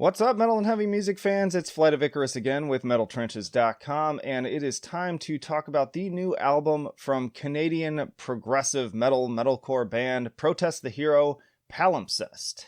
What's up, metal and heavy music fans? It's Flight of Icarus again with MetalTrenches.com, and it is time to talk about the new album from Canadian progressive metalcore band Protest the Hero, Palimpsest.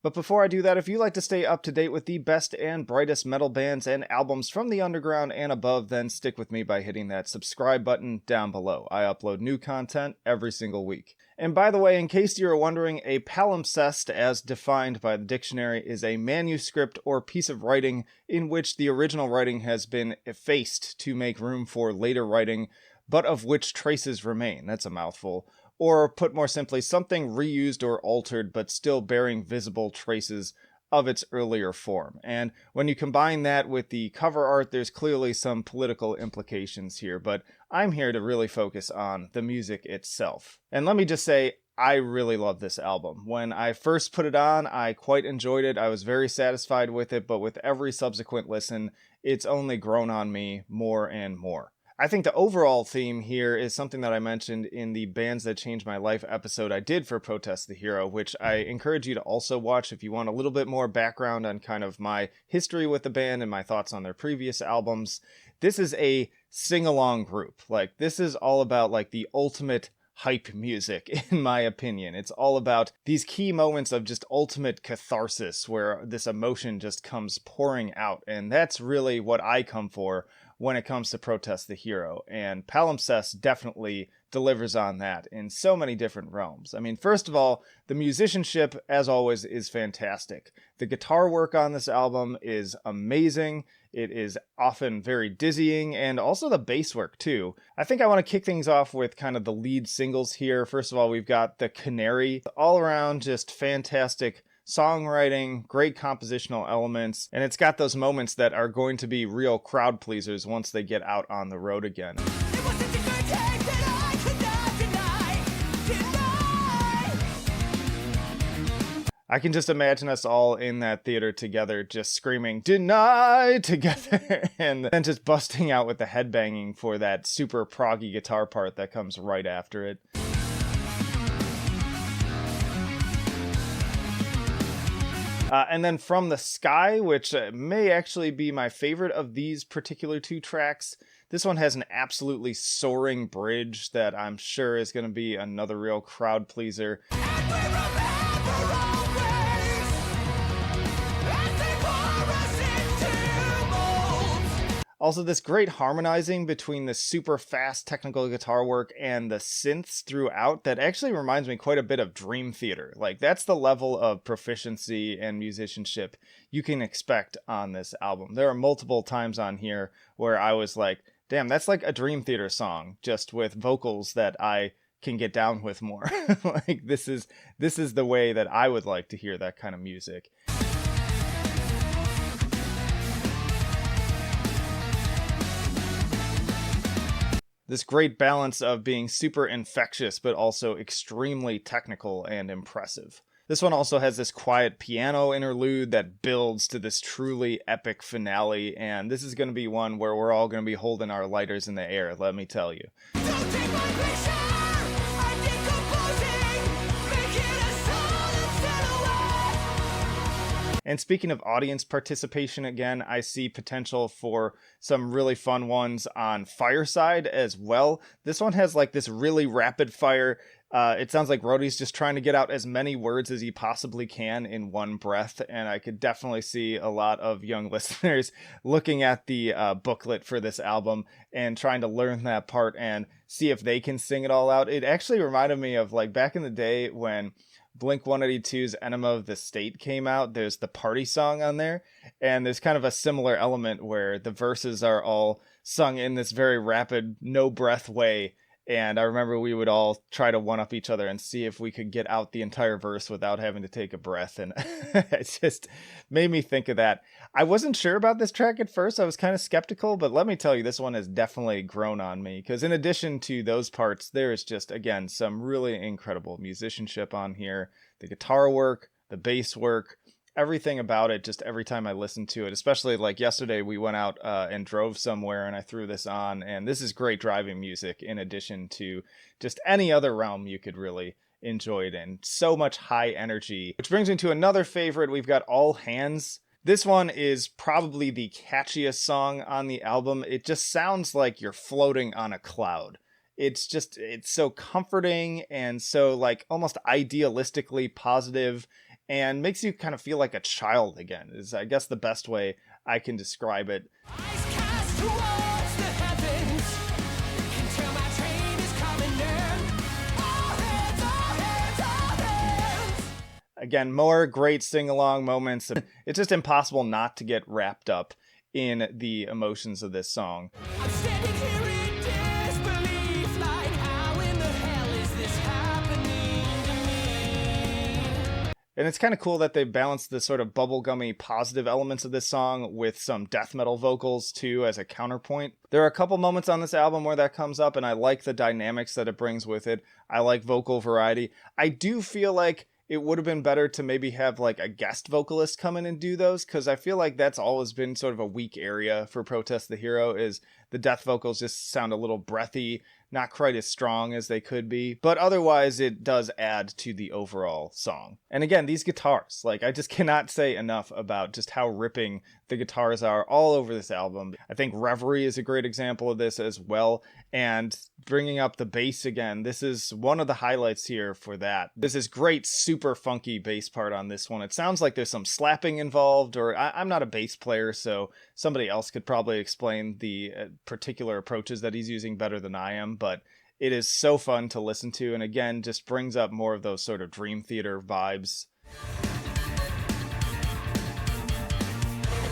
But before I do that, if you like to stay up to date with the best and brightest metal bands and albums from the underground and above, then stick with me by hitting that subscribe button down below. I upload new content every single week. And by the way, in case you were wondering, a palimpsest, as defined by the dictionary, is a manuscript or piece of writing in which the original writing has been effaced to make room for later writing, but of which traces remain. That's a mouthful. Or, put more simply, something reused or altered but still bearing visible traces of its earlier form. And when you combine that with the cover art, there's clearly some political implications here, but I'm here to really focus on the music itself. And let me just say, I really love this album. When I first put it on, I quite enjoyed it. I was very satisfied with it, but with every subsequent listen, it's only grown on me more and more. I think the overall theme here is something that I mentioned in the Bands That Changed My Life episode I did for Protest the Hero, which I encourage you to also watch if you want a little bit more background on kind of my history with the band and my thoughts on their previous albums. This is a sing-along group. Like, this is all about like the ultimate hype music, in my opinion. It's all about these key moments of just ultimate catharsis where this emotion just comes pouring out, and that's really what I come for when it comes to Protest the Hero, and Palimpsest definitely delivers on that in so many different realms. I mean, first of all, the musicianship, as always, is fantastic. The guitar work on this album is amazing. It is often very dizzying, and also the bass work, too. I think I want to kick things off with kind of the lead singles here. First of all, we've got the Canary. All around, just fantastic songwriting, great compositional elements, and it's got those moments that are going to be real crowd pleasers once they get out on the road again. I can just imagine us all in that theater together, just screaming, "Deny!" together, and then just busting out with the headbanging for that super proggy guitar part that comes right after it. And then From the Sky, which may actually be my favorite of these particular two tracks. This one has an absolutely soaring bridge that I'm sure is going to be another real crowd pleaser. Also, this great harmonizing between the super fast technical guitar work and the synths throughout that actually reminds me quite a bit of Dream Theater. Like, that's the level of proficiency and musicianship you can expect on this album. There are multiple times on here where I was like, damn, that's like a Dream Theater song, just with vocals that I can get down with more. Like, this is the way that I would like to hear that kind of music. This great balance of being super infectious, but also extremely technical and impressive. This one also has this quiet piano interlude that builds to this truly epic finale, and this is going to be one where we're all going to be holding our lighters in the air, let me tell you. Don't take my picture! I'm decomposing! Make it a solid silhouette! And speaking of audience participation again, I see potential for some really fun ones on Fireside as well. This one has like this really rapid fire. It sounds like Rhodey's just trying to get out as many words as he possibly can in one breath, and I could definitely see a lot of young listeners looking at the booklet for this album and trying to learn that part and see if they can sing it all out. It actually reminded me of like back in the day when Blink-182's Enema of the State came out. There's the party song on there, and there's kind of a similar element where the verses are all sung in this very rapid, no-breath way. And I remember we would all try to one-up each other and see if we could get out the entire verse without having to take a breath. And it just made me think of that. I wasn't sure about this track at first. I was kind of skeptical, but let me tell you, this one has definitely grown on me. Because in addition to those parts, there is just, again, some really incredible musicianship on here. The guitar work, the bass work, everything about it, just every time I listen to it, especially like yesterday we went out and drove somewhere and I threw this on, and this is great driving music in addition to just any other realm you could really enjoy it in. So much high energy. Which brings me to another favorite. We've got All Hands. This one is probably the catchiest song on the album. It just sounds like you're floating on a cloud. It's so comforting and so like almost idealistically positive and makes you kind of feel like a child again, is I guess the best way I can describe it. Eyes cast towards the heavens until my train is coming in. All hands, all hands, all hands. Again, more great sing-along moments. It's just impossible not to get wrapped up in the emotions of this song. I'm standing here in disbelief, like how in the hell is this happening to me? And it's kind of cool that they balanced the sort of bubblegummy positive elements of this song with some death metal vocals too as a counterpoint. There are a couple moments on this album where that comes up, and I like the dynamics that it brings with it. I like vocal variety. I do feel like it would have been better to maybe have like a guest vocalist come in and do those, because I feel like that's always been sort of a weak area for Protest the Hero, is the death vocals just sound a little breathy, not quite as strong as they could be, but otherwise it does add to the overall song. And again, these guitars, like I just cannot say enough about just how ripping the guitars are all over this album. I think Reverie is a great example of this as well, and bringing up the bass again, this is one of the highlights here for that. This is great, super funky bass part on this one. It sounds like there's some slapping involved, or I'm not a bass player, so somebody else could probably explain the particular approaches that he's using better than I am, but it is so fun to listen to, and again, just brings up more of those sort of Dream Theater vibes.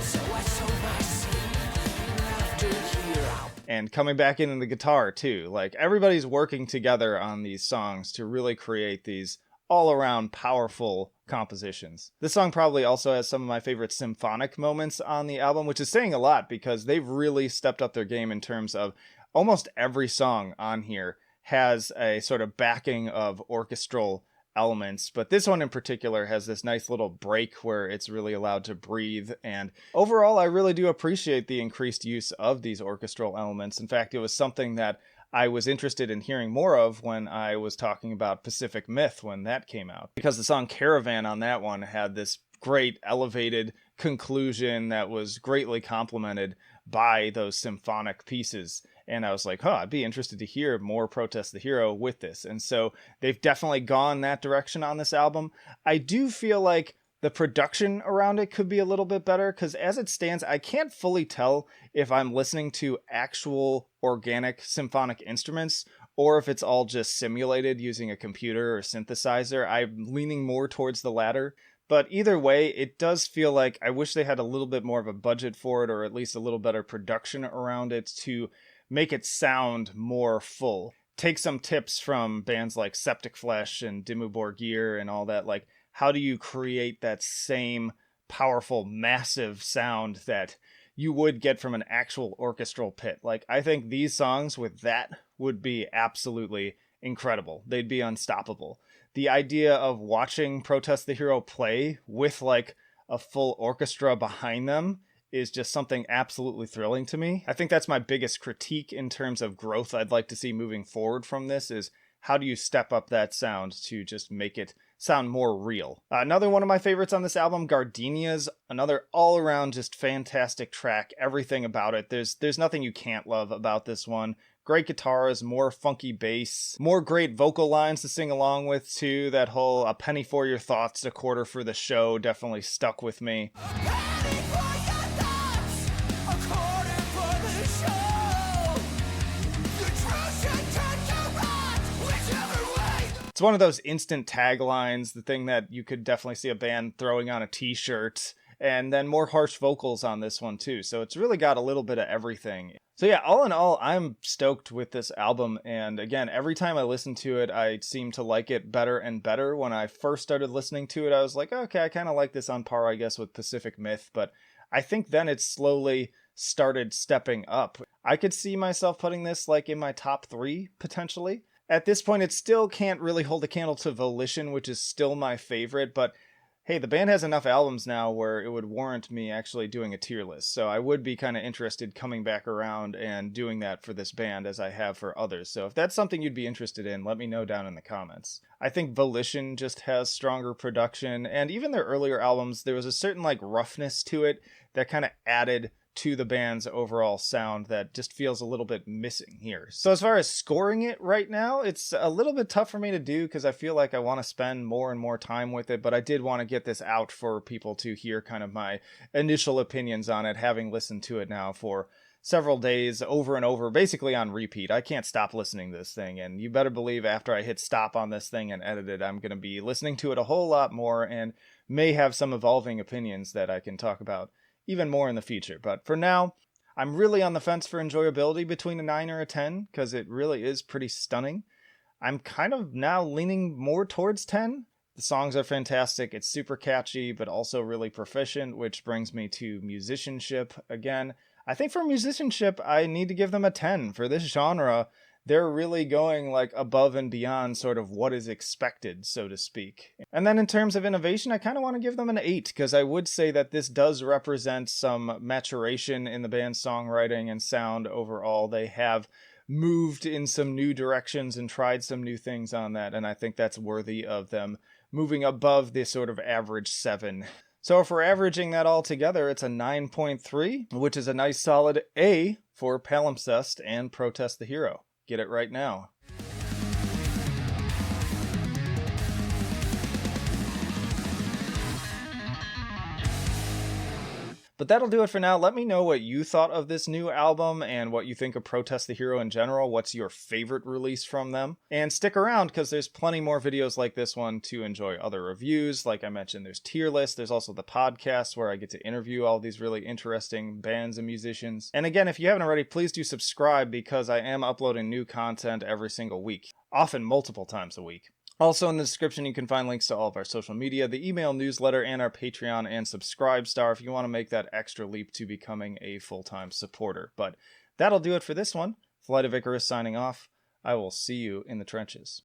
So I sow my seed after here. And coming back into the guitar too, like everybody's working together on these songs to really create these all-around powerful compositions. This song probably also has some of my favorite symphonic moments on the album, which is saying a lot because they've really stepped up their game in terms of almost every song on here has a sort of backing of orchestral elements, but this one in particular has this nice little break where it's really allowed to breathe, and overall I really do appreciate the increased use of these orchestral elements. In fact, it was something that I was interested in hearing more of when I was talking about Pacific Myth when that came out, because the song Caravan on that one had this great elevated conclusion that was greatly complemented by those symphonic pieces. And I was like, I'd be interested to hear more Protest the Hero with this. And so they've definitely gone that direction on this album. I do feel like the production around it could be a little bit better, because as it stands, I can't fully tell if I'm listening to actual organic symphonic instruments or if it's all just simulated using a computer or synthesizer. I'm leaning more towards the latter. But either way, it does feel like I wish they had a little bit more of a budget for it, or at least a little better production around it to make it sound more full. Take some tips from bands like Septic Flesh and Dimmu Borgir and all that. Like, how do you create that same powerful, massive sound that you would get from an actual orchestral pit? Like, I think these songs with that would be absolutely incredible. They'd be unstoppable. The idea of watching Protest the Hero play with like a full orchestra behind them is just something absolutely thrilling to me. I think that's my biggest critique in terms of growth I'd like to see moving forward from this, is how do you step up that sound to just make it sound more real. Another one of my favorites on this album, Gardenias, another all-around just fantastic track. Everything about it. There's nothing you can't love about this one. Great guitars, more funky bass, more great vocal lines to sing along with too. That whole "a penny for your thoughts, a quarter for the show" definitely stuck with me. Penny for your thoughts, a quarter for the show. The truth should turn to rot, whichever way. It's one of those instant taglines, the thing that you could definitely see a band throwing on a t-shirt, and then more harsh vocals on this one too. So it's really got a little bit of everything. So yeah, all in all, I'm stoked with this album, and again, every time I listen to it, I seem to like it better and better. When I first started listening to it, I was like, okay, I kind of like this on par, I guess, with Pacific Myth, but I think then it slowly started stepping up. I could see myself putting this like in my top 3, potentially. At this point, it still can't really hold a candle to Volition, which is still my favorite, but hey, the band has enough albums now where it would warrant me actually doing a tier list. So I would be kind of interested coming back around and doing that for this band as I have for others. So if that's something you'd be interested in, let me know down in the comments. I think Volition just has stronger production, and even their earlier albums, there was a certain like roughness to it that kind of added to the band's overall sound that just feels a little bit missing here. So as far as scoring it right now, it's a little bit tough for me to do because I feel like I want to spend more and more time with it, but I did want to get this out for people to hear kind of my initial opinions on it, having listened to it now for several days over and over, basically on repeat. I can't stop listening to this thing, and you better believe after I hit stop on this thing and edit it, I'm going to be listening to it a whole lot more and may have some evolving opinions that I can talk about even more in the future. But for now, I'm really on the fence for enjoyability between a 9 or a 10, because it really is pretty stunning. I'm kind of now leaning more towards 10. The songs are fantastic, it's super catchy, but also really proficient, which brings me to musicianship again. I think for musicianship, I need to give them a 10. For this genre, they're really going like above and beyond sort of what is expected, so to speak. And then in terms of innovation, I kind of want to give them an 8, because I would say that this does represent some maturation in the band's songwriting and sound overall. They have moved in some new directions and tried some new things on that, and I think that's worthy of them moving above the sort of average 7. So if we're averaging that all together, it's a 9.3, which is a nice solid A for Palimpsest and Protest the Hero. Get it right now. But that'll do it for now. Let me know what you thought of this new album and what you think of Protest the Hero in general. What's your favorite release from them? And stick around because there's plenty more videos like this one to enjoy other reviews. Like I mentioned, there's tier lists. There's also the podcast where I get to interview all these really interesting bands and musicians. And again, if you haven't already, please do subscribe because I am uploading new content every single week, often multiple times a week. Also in the description, you can find links to all of our social media, the email newsletter, and our Patreon and Subscribe Star if you want to make that extra leap to becoming a full-time supporter. But that'll do it for this one. Flight of Icarus signing off. I will see you in the trenches.